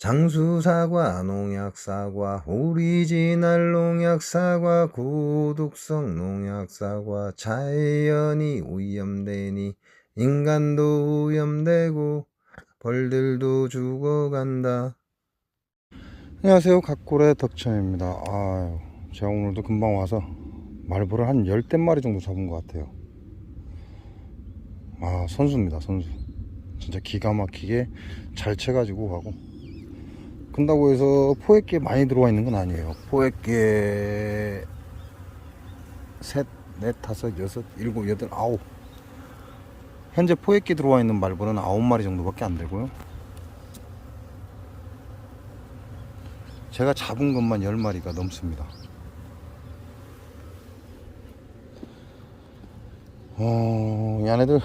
장수사과, 농약사과, 오리지널 농약사과, 고독성 농약사과, 자연이 오염되니 인간도 오염되고 벌들도 죽어간다. 안녕하세요, 각골의 덕천입니다. 제가 오늘도 금방 와서 말벌을 한 10댓마리 정도 잡은 것 같아요. 선수입니다, 선수. 진짜 기가 막히게 잘 채가지고 가고, 근다고 해서 포획기에 많이 들어와 있는 건 아니에요. 포획기에 셋, 넷, 다섯, 여섯, 일곱, 여덟, 아홉. 현재 포획기 들어와 있는 말벌은 9마리 정도밖에 안 되고요. 제가 잡은 것만 10마리가 넘습니다. 이 안에들,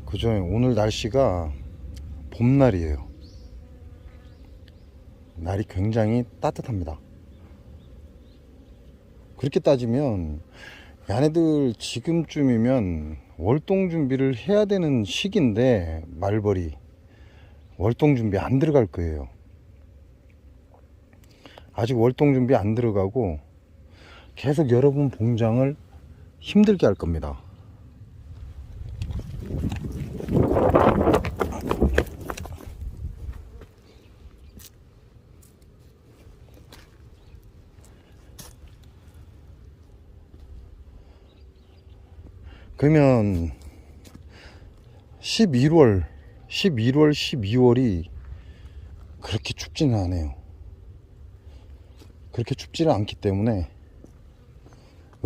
그죠. 오늘 날씨가 봄날이에요. 날이 굉장히 따뜻합니다. 그렇게 따지면 얘네들 지금쯤이면 월동 준비를 해야 되는 시기인데 말벌이 월동 준비 안 들어갈 거예요. 아직 월동 준비 안 들어가고 계속 여러분 봉장을 힘들게 할 겁니다. 그러면 11월, 12월이 그렇게 춥지는 않아요. 그렇게 춥지는 않기 때문에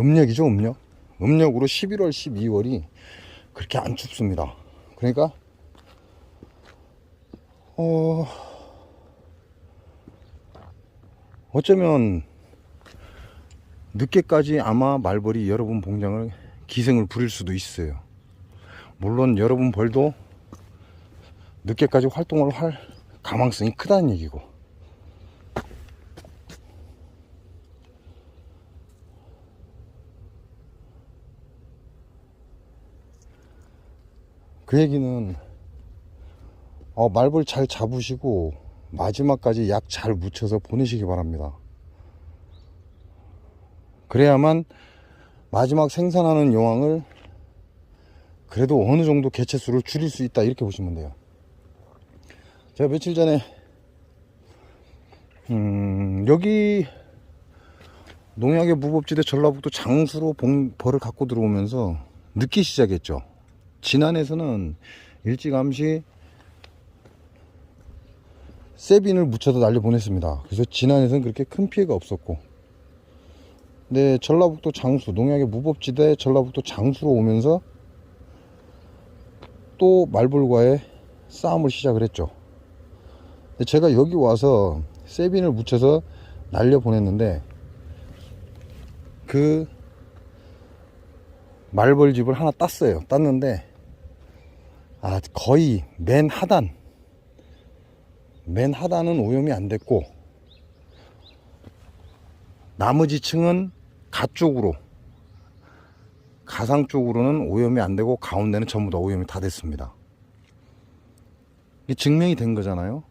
음력이죠, 음력. 음력으로 11월, 12월이 그렇게 안 춥습니다. 그러니까 어쩌면 늦게까지 아마 말벌이 여러분 봉장을 기생을 부릴 수도 있어요. 물론 여러분 벌도 늦게까지 활동을 할 가망성이 크다는 얘기고, 그 얘기는 말벌 잘 잡으시고 마지막까지 약 잘 묻혀서 보내시기 바랍니다. 그래야만 마지막 생산하는 여왕을 그래도 어느 정도 개체수를 줄일 수 있다, 이렇게 보시면 돼요. 제가 며칠 전에 여기 농약의 무법지대 전라북도 장수로 벌을 갖고 들어오면서 늦기 시작했죠. 진안에서는 일찌감치 세빈을 묻혀서 날려보냈습니다. 그래서 진안에서는 그렇게 큰 피해가 없었고, 근데 전라북도 장수, 농약의 무법지대 전라북도 장수로 오면서 또 말벌과의 싸움을 시작을 했죠. 근데 제가 여기 와서 세빈을 묻혀서 날려보냈는데 그 말벌집을 하나 땄어요. 땄는데 거의 맨 하단은 오염이 안 됐고, 나머지 층은 가상 쪽으로는 오염이 안 되고 가운데는 전부 다 오염이 다 됐습니다. 이게 증명이 된 거잖아요.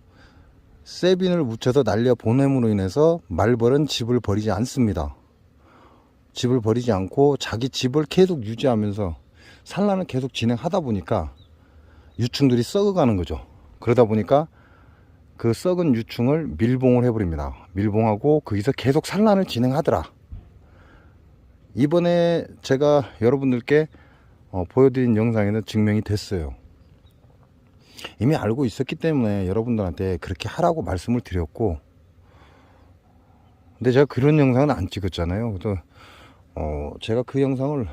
세빈을 묻혀서 날려 보냄으로 인해서 말벌은 집을 버리지 않습니다. 집을 버리지 않고 자기 집을 계속 유지하면서 산란을 계속 진행하다 보니까 유충들이 썩어가는 거죠. 그러다 보니까 그 썩은 유충을 밀봉을 해버립니다. 밀봉하고 거기서 계속 산란을 진행하더라. 이번에 제가 여러분들께 보여드린 영상에는 증명이 됐어요. 이미 알고 있었기 때문에 여러분들한테 그렇게 하라고 말씀을 드렸고, 근데 제가 그런 영상은 안 찍었잖아요. 그래서 제가 그 영상을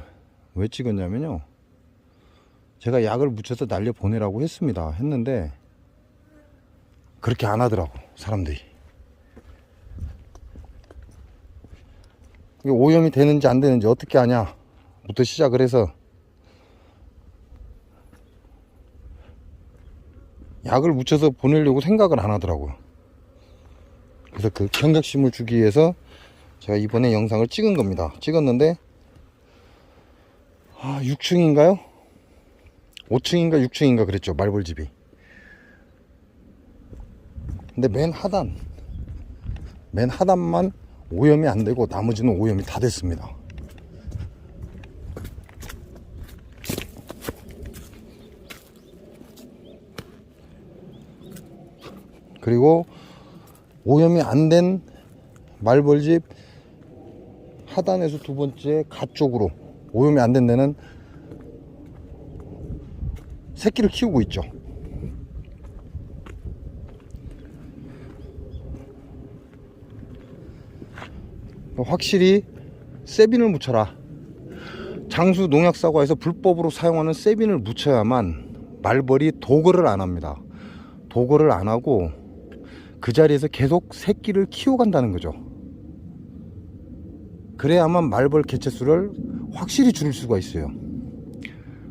왜 찍었냐면요, 제가 약을 묻혀서 날려 보내라고 했는데 그렇게 안 하더라고, 사람들이. 이게 오염이 되는지 안 되는지 어떻게 하냐 부터 시작을 해서 약을 묻혀서 보내려고 생각을 안 하더라고요. 그래서 그 경각심을 주기 위해서 제가 이번에 영상을 찍은 겁니다. 찍었는데 6층인가요? 5층인가 6층인가 그랬죠, 말벌집이. 근데 맨 하단만 오염이 안 되고 나머지는 오염이 다 됐습니다. 그리고 오염이 안 된 말벌집 하단에서 두 번째 가 쪽으로 오염이 안 된 데는 새끼를 키우고 있죠. 확실히 세빈을 묻혀라. 장수 농약사과에서 불법으로 사용하는 세빈을 묻혀야만 말벌이 도거를 안 합니다. 도거를 안 하고 그 자리에서 계속 새끼를 키워간다는 거죠. 그래야만 말벌 개체수를 확실히 줄일 수가 있어요.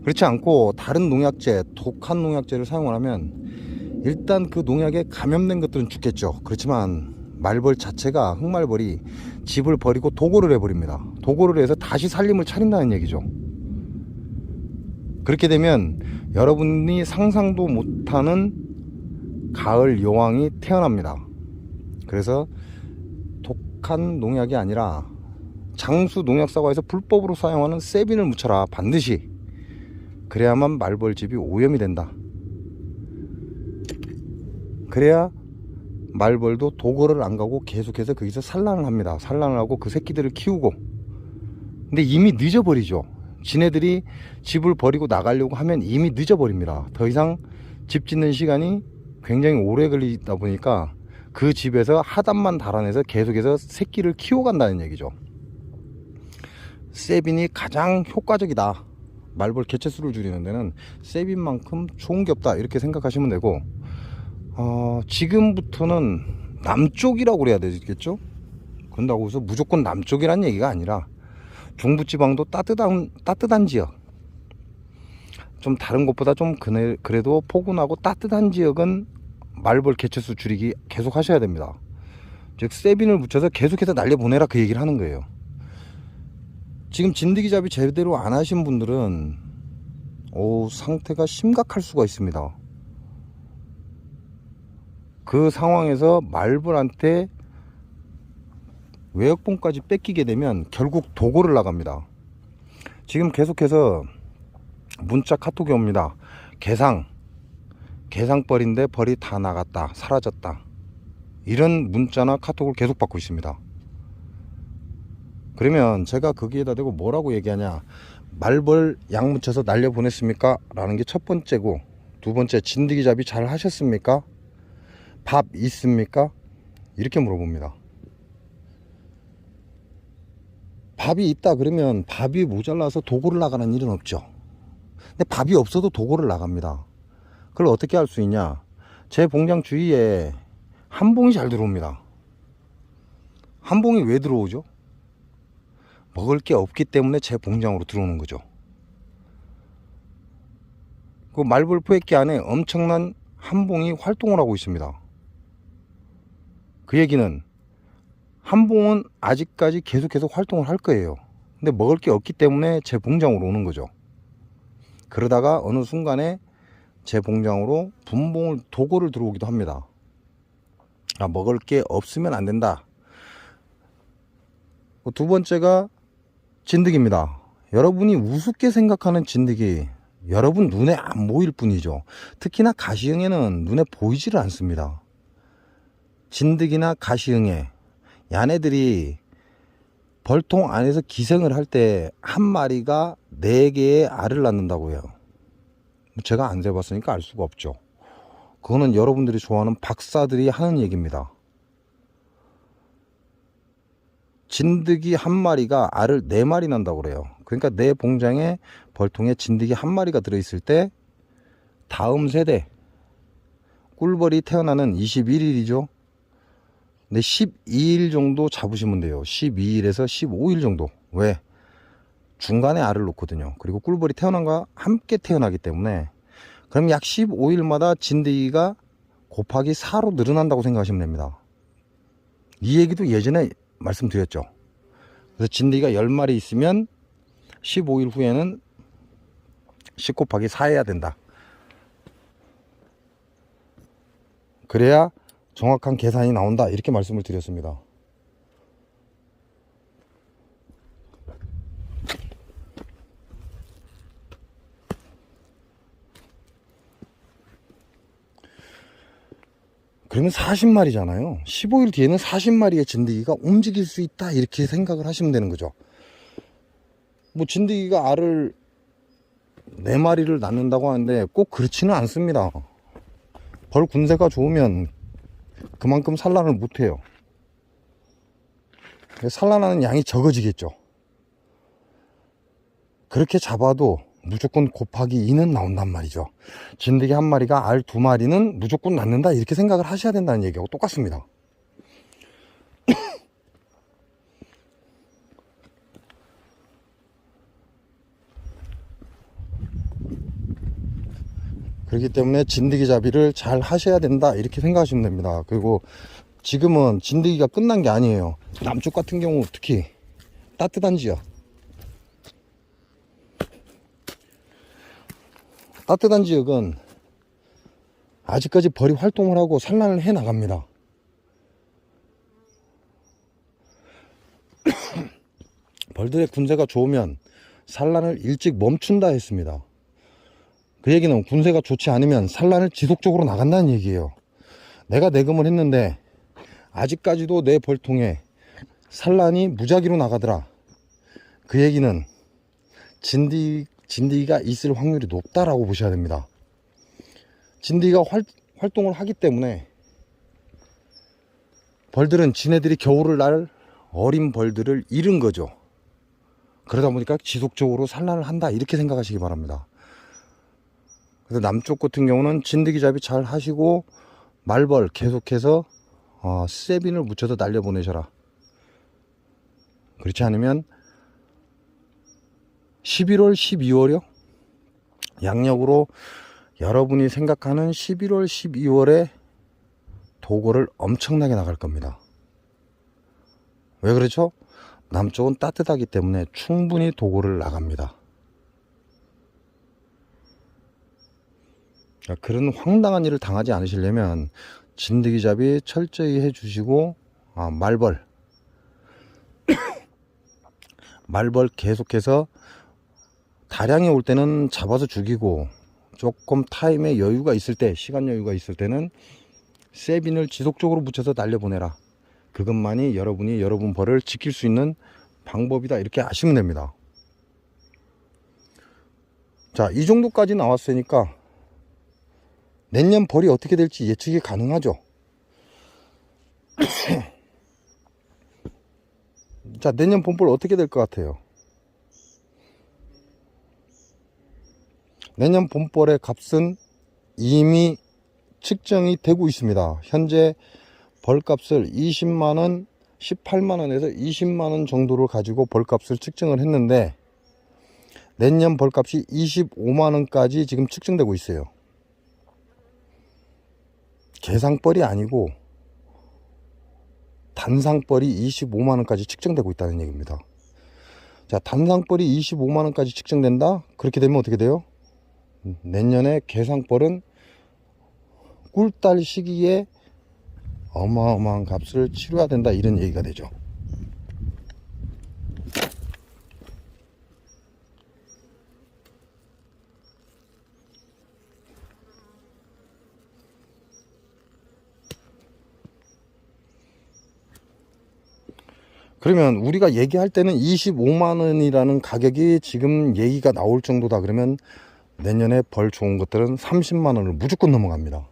그렇지 않고 다른 농약제, 독한 농약제를 사용하면 일단 그 농약에 감염된 것들은 죽겠죠. 그렇지만 말벌 자체가, 흑말벌이 집을 버리고 도고를 해버립니다. 도고를 해서 다시 살림을 차린다는 얘기죠. 그렇게 되면 여러분이 상상도 못하는 가을 여왕이 태어납니다. 그래서 독한 농약이 아니라 장수 농약사과에서 불법으로 사용하는 세빈을 묻혀라. 반드시. 그래야만 말벌집이 오염이 된다. 그래야 말벌도 도거를 안 가고 계속해서 거기서 산란을 합니다. 산란을 하고 그 새끼들을 키우고. 근데 이미 늦어버리죠. 지네들이 집을 버리고 나가려고 하면 이미 늦어버립니다. 더 이상 집 짓는 시간이 굉장히 오래 걸리다 보니까 그 집에서 하단만 달아내서 계속해서 새끼를 키워간다는 얘기죠. 세빈이 가장 효과적이다. 말벌 개체수를 줄이는 데는 세빈만큼 좋은 게 없다. 이렇게 생각하시면 되고, 지금부터는 남쪽이라고 그래야 되겠죠? 그런다고 해서 무조건 남쪽이란 얘기가 아니라 중부지방도 따뜻한 지역, 좀 다른 곳보다 좀 그래도 포근하고 따뜻한 지역은 말벌 개체수 줄이기 계속 하셔야 됩니다. 즉 세빈을 묻혀서 계속해서 날려보내라, 그 얘기를 하는 거예요. 지금 진드기 잡이 제대로 안 하신 분들은 상태가 심각할 수가 있습니다. 그 상황에서 말벌한테 외역봉까지 뺏기게 되면 결국 도고를 나갑니다. 지금 계속해서 문자 카톡이 옵니다. 개상벌인데 벌이 다 나갔다, 사라졌다, 이런 문자나 카톡을 계속 받고 있습니다. 그러면 제가 거기에다 대고 뭐라고 얘기하냐, 말벌 약 묻혀서 날려보냈습니까? 라는 게 첫 번째고, 두 번째, 진드기 잡이 잘 하셨습니까? 밥 있습니까? 이렇게 물어봅니다. 밥이 있다 그러면 밥이 모자라서 도고를 나가는 일은 없죠. 근데 밥이 없어도 도고를 나갑니다. 그걸 어떻게 할 수 있냐, 제 봉장 주위에 한봉이 잘 들어옵니다. 한봉이 왜 들어오죠? 먹을 게 없기 때문에 제 봉장으로 들어오는 거죠. 그 말벌 포획기 안에 엄청난 한봉이 활동을 하고 있습니다. 그 얘기는 한봉은 아직까지 계속해서 활동을 할 거예요. 근데 먹을 게 없기 때문에 제 봉장으로 오는 거죠. 그러다가 어느 순간에 제 봉장으로 분봉을, 도고를 들어오기도 합니다. 먹을 게 없으면 안 된다. 두 번째가 진드기입니다. 여러분이 우습게 생각하는 진드기, 여러분 눈에 안 보일 뿐이죠. 특히나 가시응에는 눈에 보이지를 않습니다. 진드기나 가시응에, 야네들이 벌통 안에서 기생을 할 때 한 마리가 4개의 알을 낳는다고 해요. 제가 안 세봤으니까 알 수가 없죠. 그거는 여러분들이 좋아하는 박사들이 하는 얘기입니다. 진드기 한 마리가 알을 4마리 난다고 그래요. 그러니까 내 봉장에 벌통에 진드기 한 마리가 들어있을 때 다음 세대 꿀벌이 태어나는 21일이죠. 근데 12일 정도 잡으시면 돼요. 12일에서 15일 정도. 왜? 중간에 알을 놓거든요. 그리고 꿀벌이 태어난 거와 함께 태어나기 때문에, 그럼 약 15일마다 진드기가 곱하기 4로 늘어난다고 생각하시면 됩니다. 이 얘기도 예전에 말씀드렸죠. 그래서 진드기가 10마리 있으면 15일 후에는 10 곱하기 4 해야 된다. 그래야 정확한 계산이 나온다 이렇게 말씀을 드렸습니다. 그러면 40마리잖아요 15일 뒤에는 40마리의 진드기가 움직일 수 있다 이렇게 생각을 하시면 되는 거죠. 뭐 진드기가 알을 4마리를 낳는다고 하는데 꼭 그렇지는 않습니다. 벌 군세가 좋으면 그만큼 산란을 못해요. 산란하는 양이 적어지겠죠. 그렇게 잡아도 무조건 곱하기 2는 나온단 말이죠. 진드기 한 마리가 알 2마리는 무조건 낳는다 이렇게 생각을 하셔야 된다는 얘기하고 똑같습니다. 그렇기 때문에 진드기 잡이를 잘 하셔야 된다 이렇게 생각하시면 됩니다. 그리고 지금은 진드기가 끝난 게 아니에요. 남쪽 같은 경우 특히 따뜻한 지역, 따뜻한 지역은 아직까지 벌이 활동을 하고 산란을 해 나갑니다. 벌들의 군세가 좋으면 산란을 일찍 멈춘다 했습니다. 그 얘기는 군세가 좋지 않으면 산란을 지속적으로 나간다는 얘기예요. 내가 내금을 했는데 아직까지도 내 벌통에 산란이 무작위로 나가더라. 그 얘기는 진드기가 있을 확률이 높다라고 보셔야 됩니다. 진드기가 활동을 하기 때문에 벌들은 지네들이 겨울을 날 어린 벌들을 잃은 거죠. 그러다 보니까 지속적으로 산란을 한다 이렇게 생각하시기 바랍니다. 그래서 남쪽 같은 경우는 진드기 잡이 잘 하시고 말벌 계속해서 세빈을 묻혀서 날려보내셔라. 그렇지 않으면 11월 12월이요 양력으로 여러분이 생각하는 11월 12월에 도고를 엄청나게 나갈 겁니다. 왜 그렇죠? 남쪽은 따뜻하기 때문에 충분히 도고를 나갑니다. 그런 황당한 일을 당하지 않으시려면 진드기 잡이 철저히 해주시고 말벌 계속해서 다량이 올 때는 잡아서 죽이고 조금 타임의 여유가 있을 때, 시간 여유가 있을 때는 세빈을 지속적으로 묻혀서 날려보내라. 그것만이 여러분이 여러분 벌을 지킬 수 있는 방법이다 이렇게 아시면 됩니다. 자, 이 정도까지 나왔으니까 내년 벌이 어떻게 될지 예측이 가능하죠. 자, 내년 봄벌 어떻게 될 것 같아요? 내년 봄벌의 값은 이미 측정이 되고 있습니다. 현재 벌값을 20만원, 18만원에서 20만원 정도를 가지고 벌값을 측정을 했는데 내년 벌값이 25만원까지 지금 측정되고 있어요. 개상벌이 아니고 단상벌이 25만원까지 측정되고 있다는 얘기입니다. 자, 단상벌이 25만원까지 측정된다? 그렇게 되면 어떻게 돼요? 내년에 개상벌은 꿀달 시기에 어마어마한 값을 치러야 된다 이런 얘기가 되죠. 그러면 우리가 얘기할 때는 25만원이라는 가격이 지금 얘기가 나올 정도다 그러면 내년에 벌 좋은 것들은 30만원을 무조건 넘어갑니다.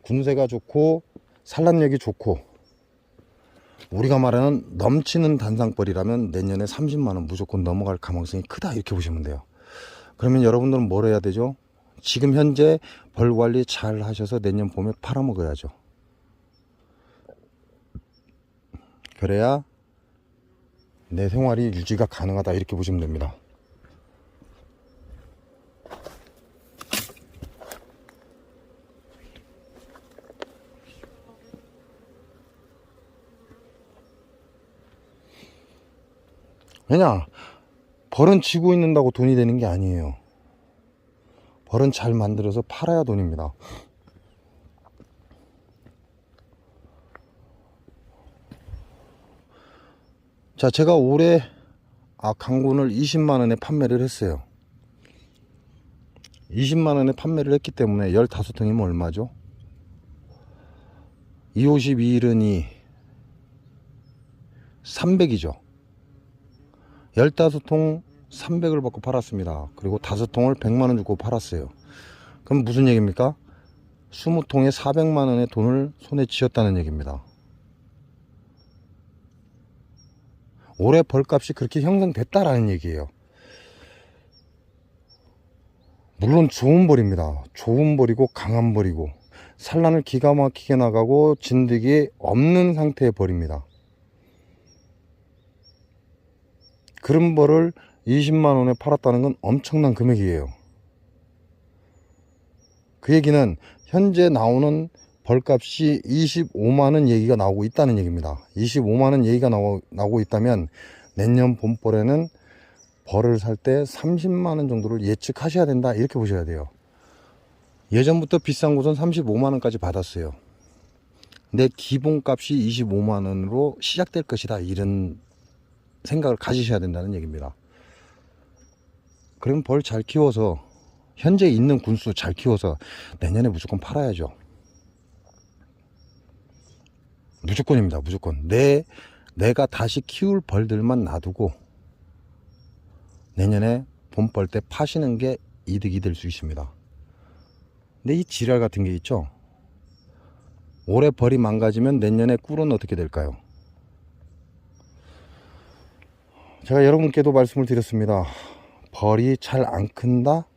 군세가 좋고 산란력이 좋고 우리가 말하는 넘치는 단상벌이라면 내년에 30만원 무조건 넘어갈 가능성이 크다 이렇게 보시면 돼요. 그러면 여러분들은 뭘 해야 되죠? 지금 현재 벌 관리 잘 하셔서 내년 봄에 팔아먹어야죠. 그래야 내 생활이 유지가 가능하다 이렇게 보시면 됩니다. 왜냐? 벌은 지고 있는다고 돈이 되는 게 아니에요. 벌은 잘 만들어서 팔아야 돈입니다. 자, 제가 올해 강군을 20만원에 판매를 했어요. 20만원에 판매를 했기 때문에 15통이면 얼마죠? 252일은 300이죠 15통 300을 받고 팔았습니다. 그리고 5통을 100만원 주고 팔았어요. 그럼 무슨 얘기입니까? 20통에 400만원의 돈을 손에 쥐었다는 얘기입니다. 올해 벌값이 그렇게 형성됐다라는 얘기예요. 물론 좋은 벌입니다. 좋은 벌이고 강한 벌이고 산란을 기가 막히게 나가고 진드기 없는 상태의 벌입니다. 그런 벌을 20만원에 팔았다는 건 엄청난 금액이에요. 그 얘기는 현재 나오는 벌값이 25만원 얘기가 나오고 있다는 얘기입니다. 25만원 얘기가 나오고 있다면 내년 봄벌에는 벌을 살 때 30만원 정도를 예측하셔야 된다, 이렇게 보셔야 돼요. 예전부터 비싼 곳은 35만원까지 받았어요. 내 기본값이 25만원으로 시작될 것이다, 이런 생각을 가지셔야 된다는 얘기입니다. 그럼 벌 잘 키워서 현재 있는 군수 잘 키워서 내년에 무조건 팔아야죠. 무조건입니다. 무조건. 내가 다시 키울 벌들만 놔두고 내년에 봄벌 때 파시는 게 이득이 될 수 있습니다. 근데 이 지랄 같은 게 있죠. 올해 벌이 망가지면 내년에 꿀은 어떻게 될까요? 제가 여러분께도 말씀을 드렸습니다. 벌이 잘 안 큰다?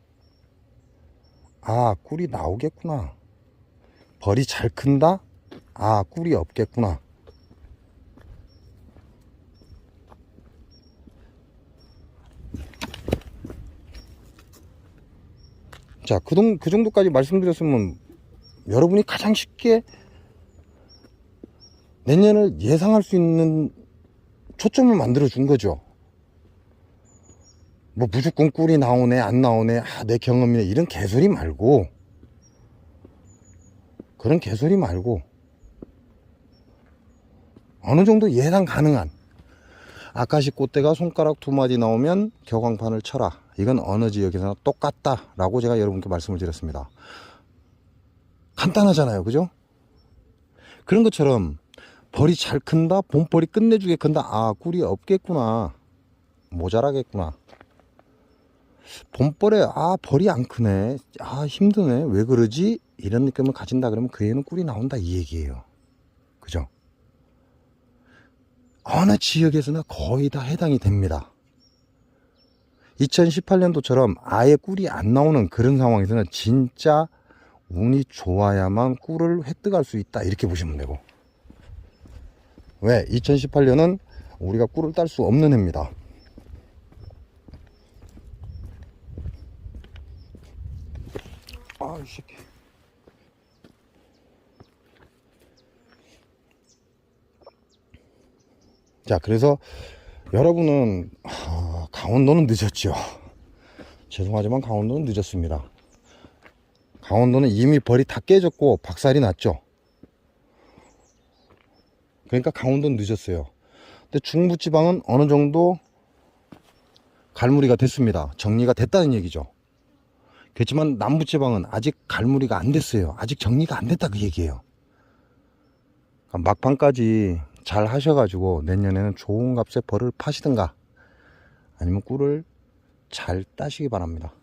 꿀이 나오겠구나. 벌이 잘 큰다? 꿀이 없겠구나. 자, 그 정도까지 말씀드렸으면 여러분이 가장 쉽게 내년을 예상할 수 있는 초점을 만들어 준 거죠. 뭐 무조건 꿀이 나오네 안 나오네 내 경험이네 이런 개소리 말고, 그런 개소리 말고 어느 정도 예상 가능한 아카시 꽃대가 손가락 2마디 나오면 격광판을 쳐라, 이건 어느 지역에서나 똑같다 라고 제가 여러분께 말씀을 드렸습니다. 간단하잖아요, 그죠? 그런 것처럼 벌이 잘 큰다, 봄벌이 끝내주게 큰다, 꿀이 없겠구나, 모자라겠구나, 봄벌에 벌이 안 크네, 힘드네, 왜 그러지, 이런 느낌을 가진다 그러면 그 애는 꿀이 나온다, 이 얘기예요. 그죠? 어느 지역에서나 거의 다 해당이 됩니다. 2018년도처럼 아예 꿀이 안 나오는 그런 상황에서는 진짜 운이 좋아야만 꿀을 획득할 수 있다, 이렇게 보시면 되고. 왜? 2018년은 우리가 꿀을 딸 수 없는 해입니다. 이 새끼. 자, 그래서 여러분은 강원도는 늦었죠. 죄송하지만 강원도는 늦었습니다. 강원도는 이미 벌이 다 깨졌고 박살이 났죠. 그러니까 강원도는 늦었어요. 근데 중부지방은 어느 정도 갈무리가 됐습니다. 정리가 됐다는 얘기죠. 그렇지만 남부지방은 아직 갈무리가 안 됐어요. 아직 정리가 안 됐다, 그 얘기예요. 그러니까 막판까지 잘 하셔가지고 내년에는 좋은 값에 벌을 파시든가 아니면 꿀을 잘 따시기 바랍니다.